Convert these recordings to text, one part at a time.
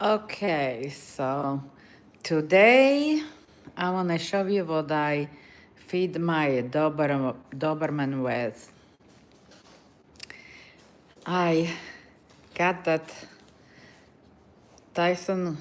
Okay, so today I want to show you what I feed my Doberman with. I got that Tyson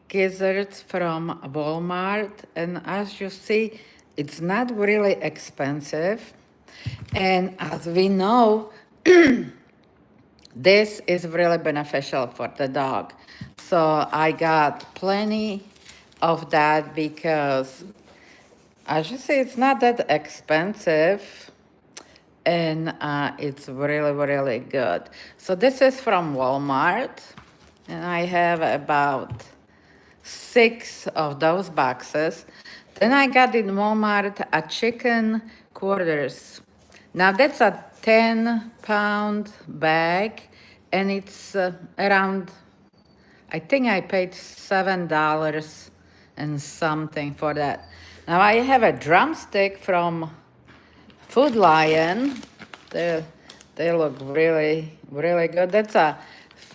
gizzards from Walmart, and as you see, it's not really expensive. And as we know, this is really beneficial for the dog. So I got plenty of that because, as you see, it's not that expensive and it's really, really good. So this is from Walmart, and I have about 6 of those boxes. Then I got in Walmart a chicken quarters. Now that's a 10-pound bag, and it's around, I think I paid $7 and something for that. Now I have a drumstick from Food Lion. They, they look really, really good. That's a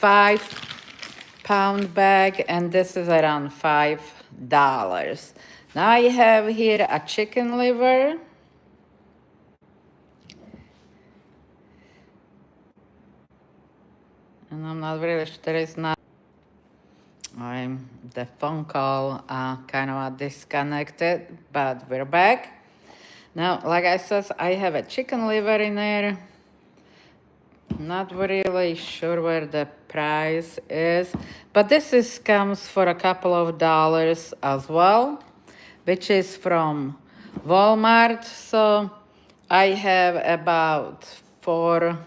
5-pound bag, and this is around $5. Now I have here a chicken liver. And I'm not really sure, there is not. The phone call kind of disconnected, but we're back. Now, like I said, I have a chicken liver in there. Not really sure where the price is, but comes for a couple of dollars as well, which is from Walmart. So I have about 4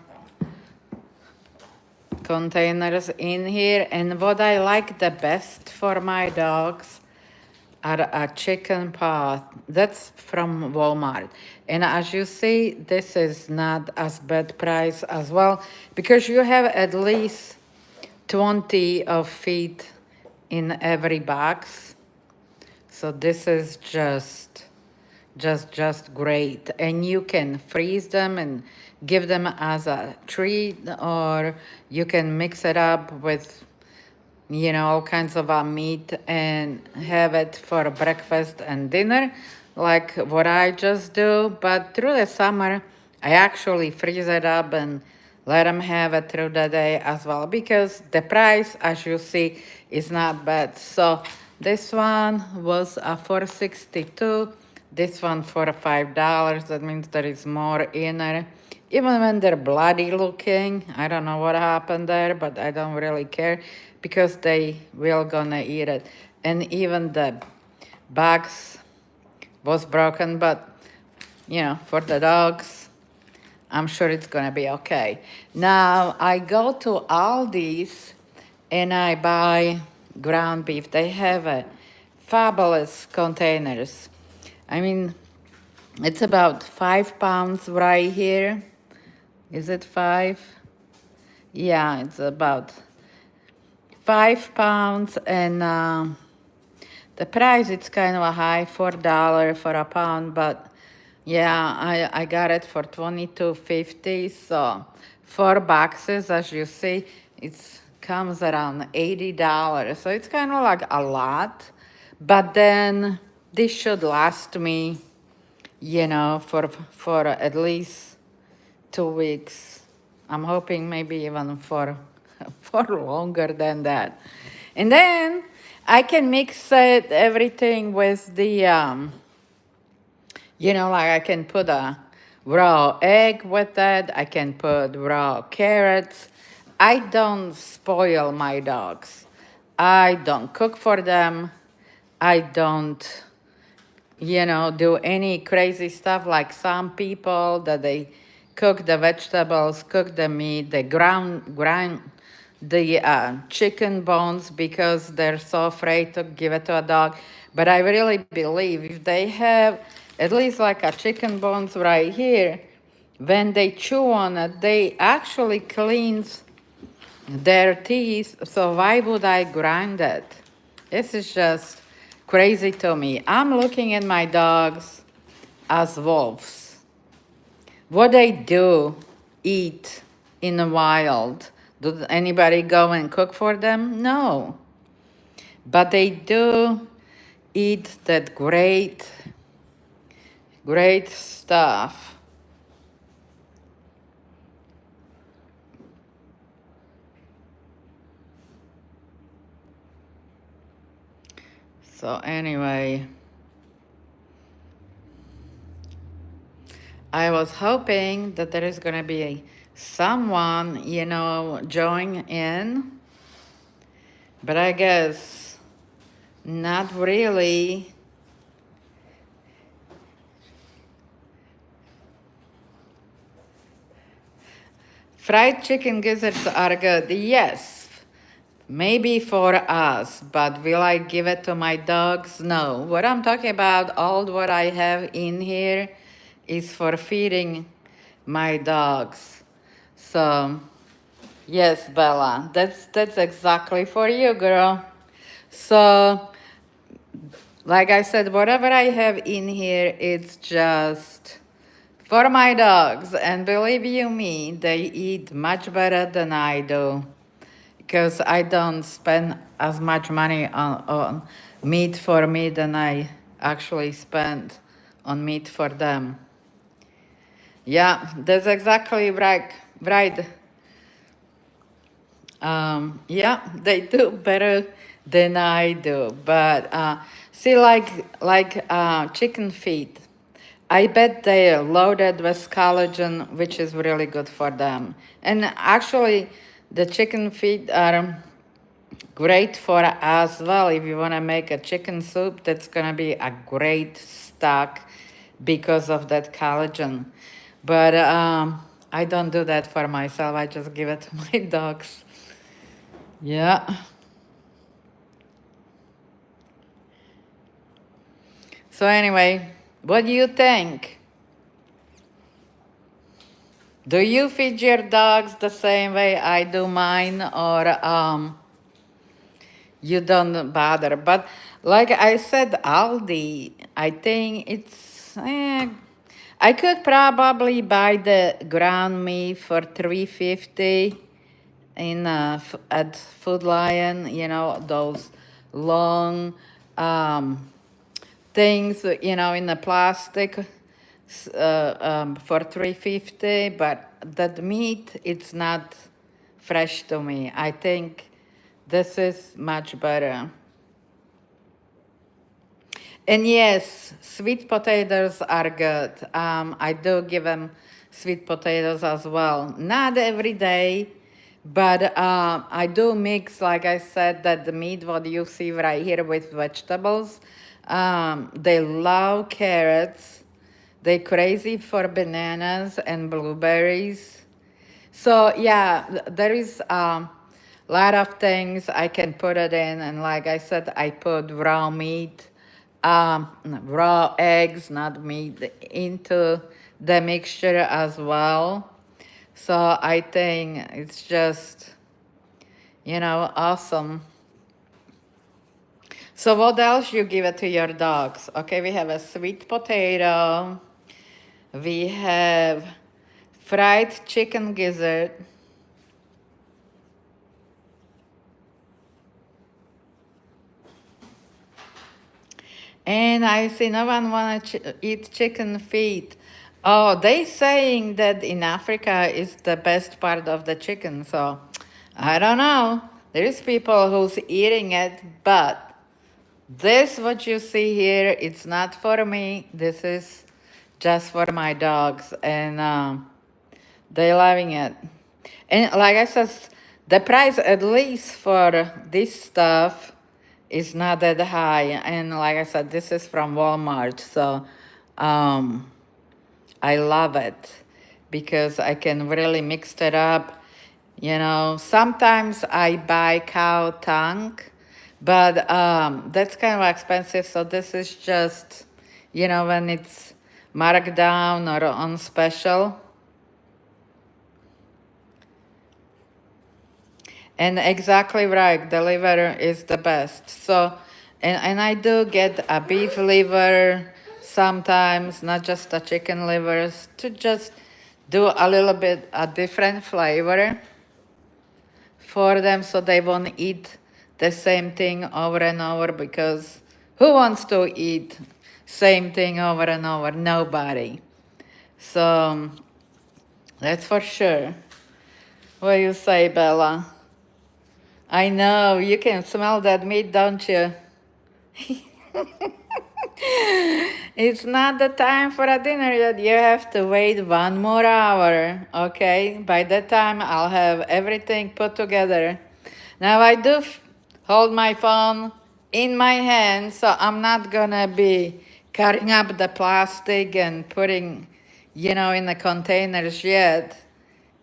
containers in here, and what I like the best for my dogs are a chicken pot. That's from Walmart. And as you see, this is not as bad price as well because you have at least 20 of feet in every box. So this is just great. And you can freeze them and give them as a treat, or you can mix it up with all kinds of meat and have it for breakfast and dinner, like what I just do. But through the summer, I actually freeze it up and let them have it through the day as well because the price, as you see, is not bad. So this one was a 4.62. This one for $5. That means there is more in there. Even when they're bloody looking, I don't know what happened there, but I don't really care because they will gonna eat it. And even the box was broken, but for the dogs, I'm sure it's gonna be okay. Now I go to Aldi's and I buy ground beef. They have a fabulous containers. I mean, it's about 5 pounds right here. Is it 5? Yeah, it's about 5 pounds, and the price it's kind of a high, $4 for a pound, but yeah, I got it for $22.50. So 4 boxes, as you see, it comes around $80. So it's kind of like a lot, but then this should last me, for at least 2 weeks. I'm hoping maybe even for for longer than that. And then I can mix it everything with the like I can put a raw egg with it. I can put raw carrots. I don't spoil my dogs. I don't cook for them. I don't do any crazy stuff like some people that they cook the vegetables, cook the meat, they grind the chicken bones because they're so afraid to give it to a dog. But I really believe if they have at least like a chicken bones right here, when they chew on it, they actually cleanse their teeth. So why would I grind it? This is just crazy to me. I'm looking at my dogs as wolves. What they do eat in the wild, Did anybody go and cook for them? No. But they do eat that great, great stuff. So anyway, I was hoping that there is going to be someone, join in, but I guess not really. Fried chicken gizzards are good, yes, maybe for us, but will I give it to my dogs? No. What I'm talking about, all what I have in here is for feeding my dogs. So, yes, Bella, that's exactly for you, girl. So, like I said, whatever I have in here, it's just for my dogs. And believe you me, they eat much better than I do because I don't spend as much money on meat for me than I actually spend on meat for them. Yeah, that's exactly right. Right. Yeah, they do better than I do. But see, like chicken feet, I bet they're loaded with collagen, which is really good for them. And actually, the chicken feet are great for as well. If you want to make a chicken soup, that's gonna be a great stock because of that collagen. But I don't do that for myself. I just give it to my dogs. Yeah. So anyway, what do you think? Do you feed your dogs the same way I do mine, or you don't bother? But like I said, Aldi, I think it's. I could probably buy the ground meat for 350 in at Food Lion. You know those long things, in the plastic for 350, but that meat, it's not fresh to me. I think this is much better. And yes, sweet potatoes are good. I do give them sweet potatoes as well. Not every day, but I do mix, like I said, that the meat, what you see right here with vegetables. They love carrots. They crazy for bananas and blueberries. So yeah, there is a lot of things I can put it in, and like I said, I put raw meat, raw eggs, not meat, into the mixture as well. So I think it's just, awesome. So what else you give it to your dogs? Okay, we have a sweet potato. We have fried chicken gizzard. And I see no one want to eat chicken feet. Oh, they saying that in Africa is the best part of the chicken. So I don't know. There's people who's eating it, but this what you see here, it's not for me. This is just for my dogs, and they loving it. And like I said, the price at least for this stuff is not that high. And like I said, this is from Walmart, so um, I love it because I can really mix it up. Sometimes I buy cow tongue, but that's kind of expensive. So this is just, when it's marked down or on special. And exactly right, the liver is the best. So, and I do get a beef liver sometimes, not just a chicken livers, to just do a little bit a different flavor. for them so they won't eat the same thing over and over, because who wants to eat same thing over and over? Nobody. So that's for sure. What do you say, Bella? I know, you can smell that meat, don't you? It's not the time for a dinner yet. You have to wait 1 more hour, okay? By that time, I'll have everything put together. Now, I do hold my phone in my hand, so I'm not gonna be cutting up the plastic and putting, in the containers yet.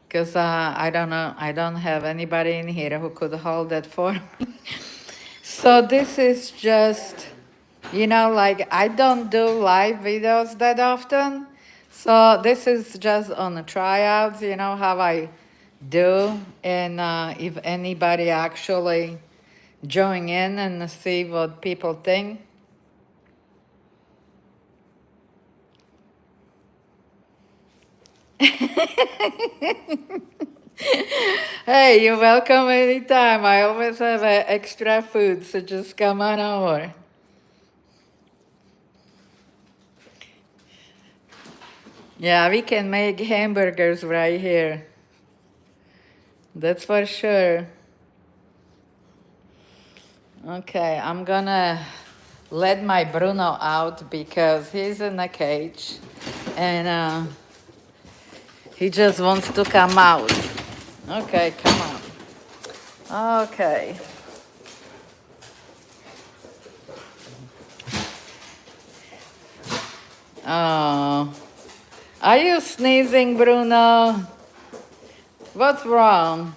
Because I don't know, I don't have anybody in here who could hold it for me. So this is just, like I don't do live videos that often. So this is just on the tryouts, how I do. And if anybody actually join in and see what people think. Hey, you're welcome anytime. I always have extra food, so just come on over. Yeah, we can make hamburgers right here. That's for sure. Okay, I'm gonna let my Bruno out because he's in a cage and he just wants to come out. Okay, come on. Okay. Oh, are you sneezing, Bruno? What's wrong?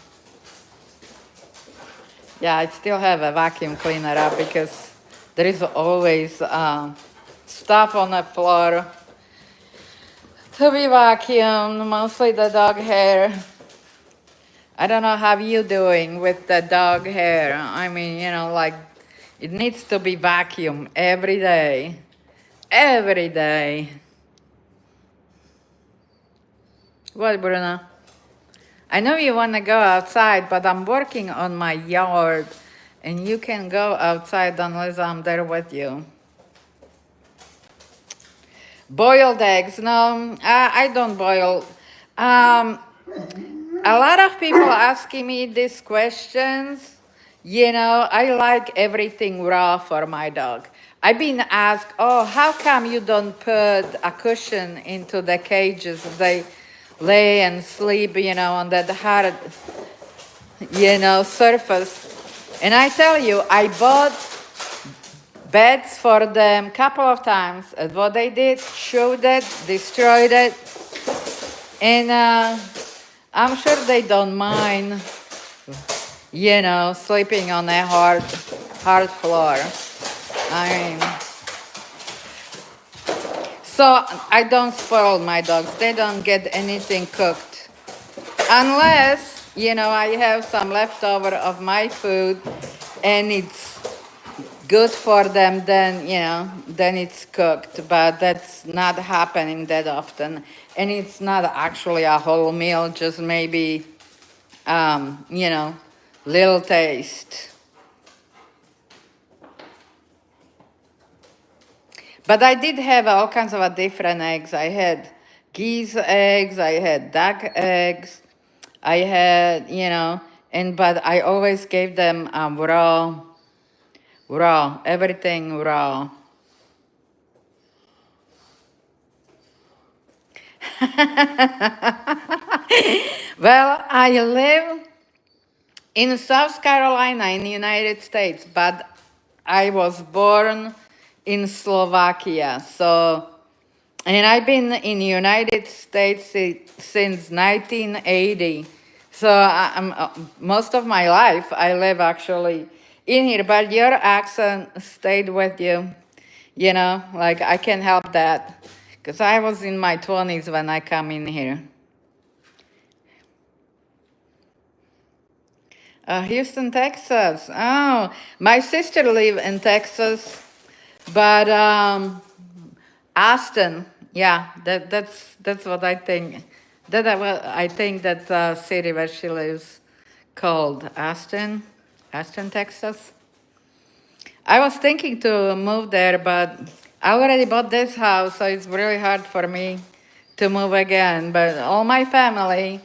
Yeah, I still have a vacuum cleaner up because there is always stuff on the floor to be vacuumed, mostly the dog hair. I don't know how you doing with the dog hair. I mean, like it needs to be vacuumed every day. Every day. What, Bruno? I know you want to go outside, but I'm working on my yard, and you can go outside unless I'm there with you. Boiled eggs? No, I don't boil. A lot of people asking me these questions. I like everything raw for my dog. I've been asked, oh, how come you don't put a cushion into the cages? They lay and sleep, on that hard, surface. And I tell you, I bought beds for them a couple of times. And what they did, showed it, destroyed it. And I'm sure they don't mind, sleeping on a hard floor. I mean, so I don't spoil my dogs. They don't get anything cooked. Unless, I have some leftover of my food and it's good for them, then, then it's cooked. But that's not happening that often. And it's not actually a whole meal, just maybe, little taste. But I did have all kinds of different eggs. I had geese eggs, I had duck eggs, I had, but I always gave them raw, everything raw. Well, I live in South Carolina in the United States, but I was born in Slovakia. So, and I've been in the United States since 1980. So most of my life I live actually in here, but your accent stayed with you, like I can help that because I was in my 20s when I come in here. Houston, Texas. Oh, my sister live in Texas, but Austin. Yeah, that's what I think. I think that city where she lives, called Austin, Texas. I was thinking to move there, but I already bought this house, so it's really hard for me to move again. But all my family,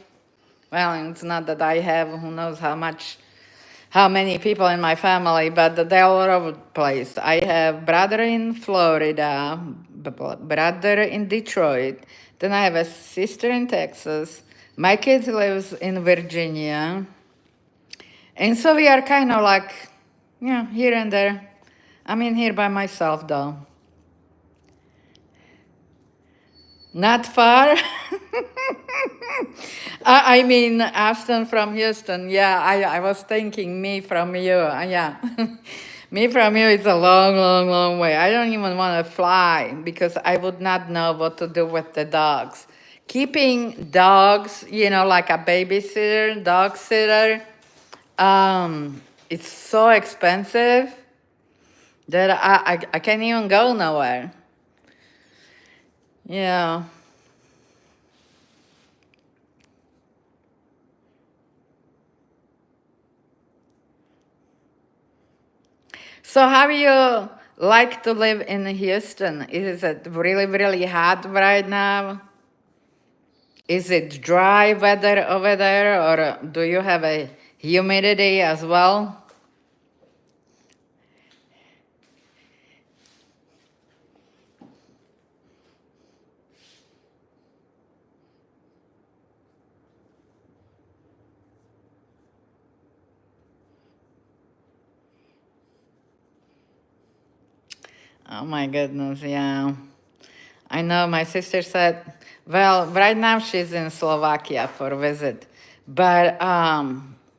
well, it's not that I have who knows how many people in my family, but they're all over the place. I have brother in Florida, brother in Detroit. Then I have a sister in Texas. My kids lives in Virginia. And so we are kind of like, here and there. I'm in here by myself, though. Not far. I mean, Ashton from Houston. Yeah, I was thinking me from you. Yeah. Me from you, it's a long, long, long way. I don't even want to fly because I would not know what to do with the dogs. Keeping dogs, like a babysitter, dog sitter, it's so expensive that I can't even go nowhere. Yeah. So how you like to live in Houston? Is it really, really hot right now? Is it dry weather over there, or do you have a humidity as well? Oh my goodness, yeah. I know my sister said, well, right now she's in Slovakia for a visit, but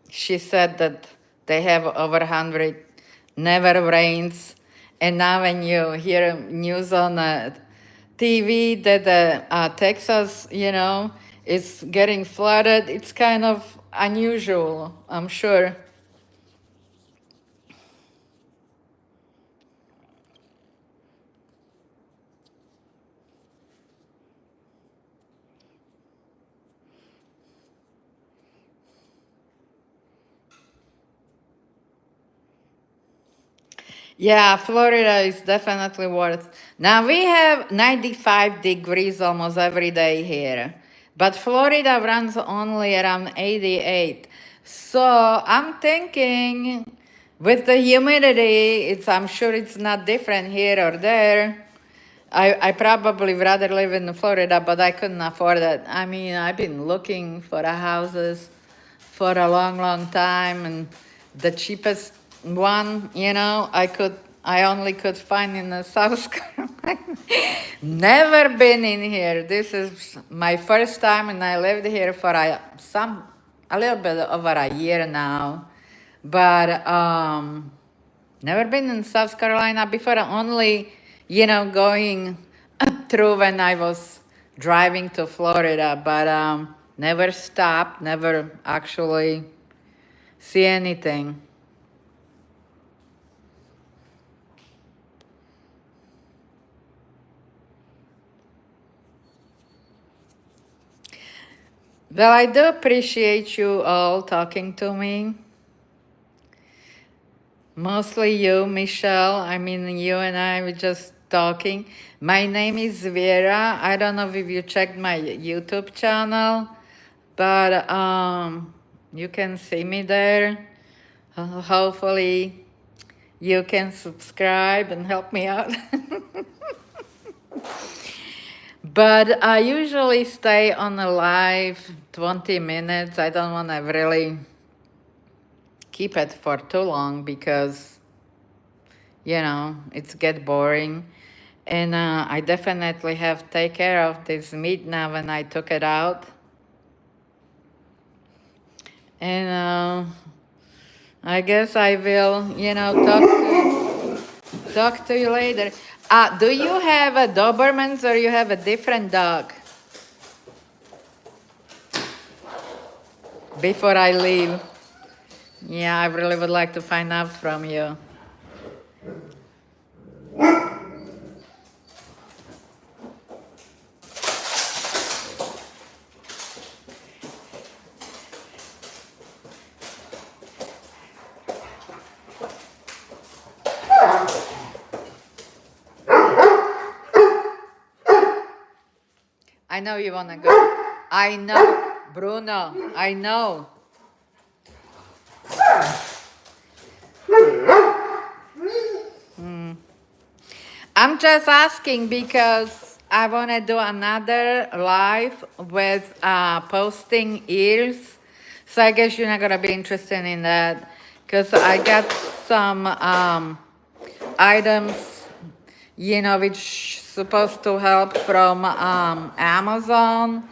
she said that they have over 100 never rains. And now when you hear news on TV that Texas, is getting flooded, it's kind of unusual, I'm sure. Yeah, Florida is definitely worth. Now we have 95 degrees almost every day here, but Florida runs only around 88. So I'm thinking with the humidity, I'm sure it's not different here or there. I probably rather live in Florida, but I couldn't afford it. I mean, I've been looking for a houses for a long, long time, and the cheapest one, I only could find in the South Carolina. Never been in here. This is my first time, and I lived here for a little bit over a year now, but never been in South Carolina before. Only, going through when I was driving to Florida, but never stopped, never actually see anything. Well, I do appreciate you all talking to me. Mostly you, Michelle. I mean, you and I were just talking. My name is Viera. I don't know if you checked my YouTube channel, but you can see me there. Hopefully, you can subscribe and help me out. But I usually stay on a live 20 minutes. I don't want to really keep it for too long because, it's get boring. And I definitely have take care of this meat now when I took it out. And I guess I will, talk to you later. Do you have a Dobermans or you have a different dog? Before I leave. Yeah, I really would like to find out from you. I know you want to go. I know, Bruno. I know. I'm just asking because I want to do another live with posting ears. So I guess you're not going to be interested in that because I got some items, which supposed to help from Amazon.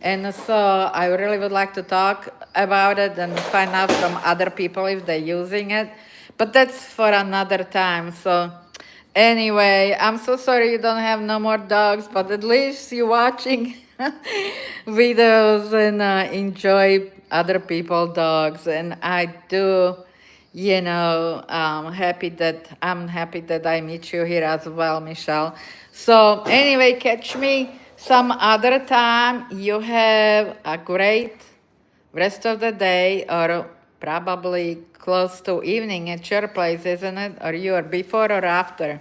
And so I really would like to talk about it and find out from other people if they're using it. But that's for another time. So anyway, I'm so sorry you don't have no more dogs, but at least you're watching videos and enjoy other people dogs. And I do, I'm happy that I meet you here as well, Michelle. So anyway, catch me some other time. You have a great rest of the day, or probably close to evening at your place, isn't it? Or you are before or after?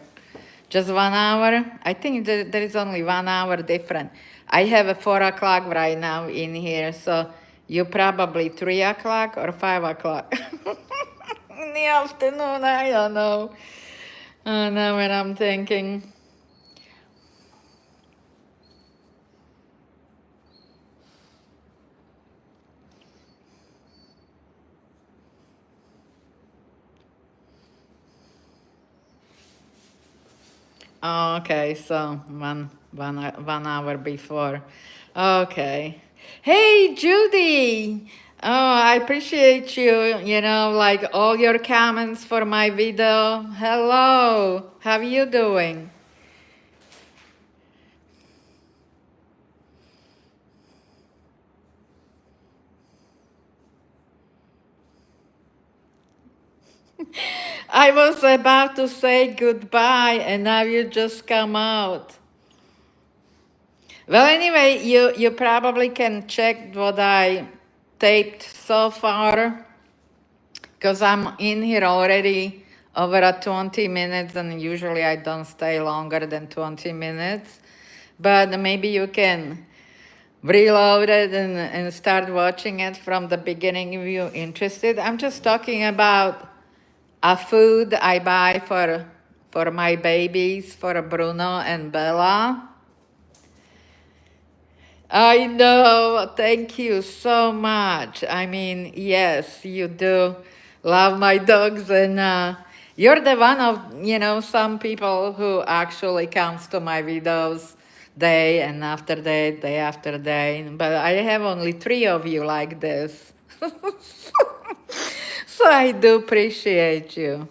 Just 1 hour? I think there is only 1 hour different. I have a 4 o'clock right now in here, so you probably 3 o'clock or 5 o'clock. In the afternoon, I don't know. I know what I'm thinking. Oh, okay, so 1 hour before. Okay. Hey, Judy. Oh, I appreciate you, like all your comments for my video. Hello. How you doing? I was about to say goodbye and now you just come out. Well, anyway, you probably can check what I taped so far because I'm in here already over at 20 minutes and usually I don't stay longer than 20 minutes. But maybe you can reload it and start watching it from the beginning if you're interested. I'm just talking about a food I buy for my babies, for Bruno and Bella. I know. Thank you so much. I mean, yes, you do love my dogs, and you're the one of, some people who actually comes to my videos day and after day, day after day. But I have only 3 of you like this. So I do appreciate you.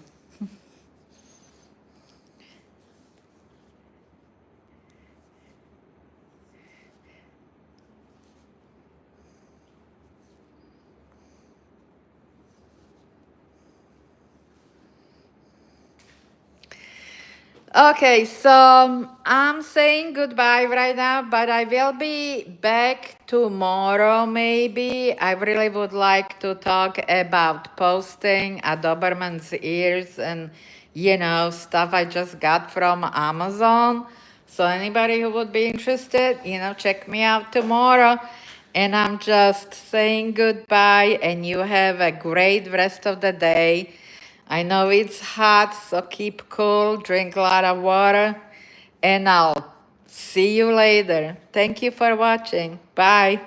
Okay, so I'm saying goodbye right now, but I will be back tomorrow maybe. I really would like to talk about posting a Doberman's ears and, stuff I just got from Amazon. So anybody who would be interested, check me out tomorrow. And I'm just saying goodbye and you have a great rest of the day. I know it's hot, so keep cool, drink a lot of water, and I'll see you later. Thank you for watching. Bye.